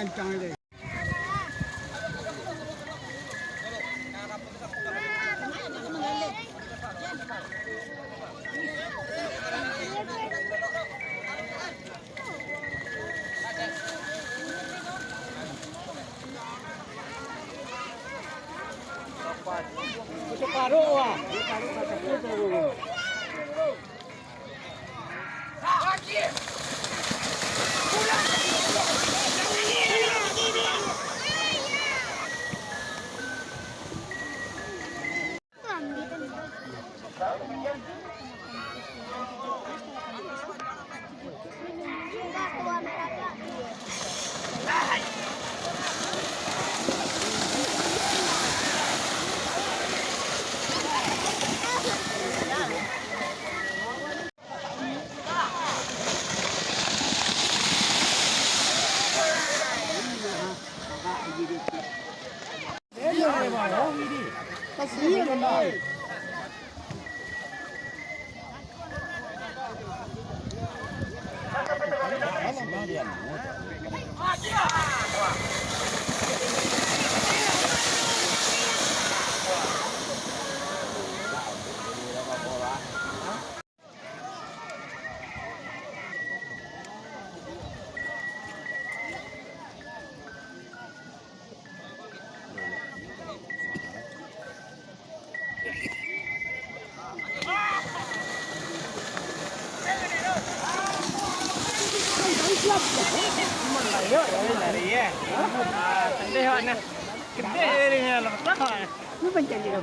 ngancang ini. Separuh wah. Kasih kan. Lari ya. Tendeh mana? Gede ini lepas lah. Lu pencet dia.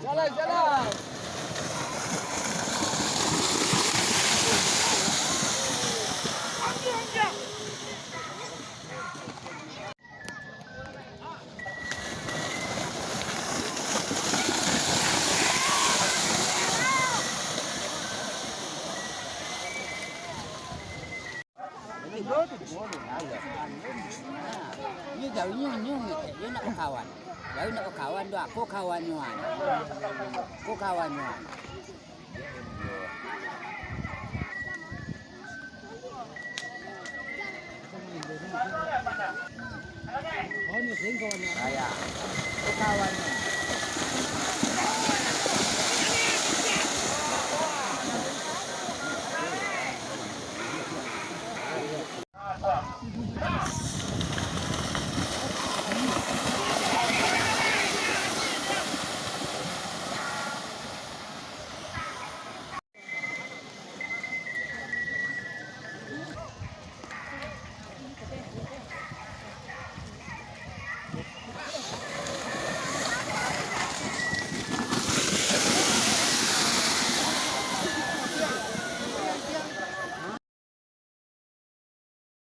Jalan jalan. Như jauh như dia nak berkawan. Jauh nak berkawan tu aku kawannya. Aku kawannya. Oh ni sing kawannya. Ya. Aku kawannya.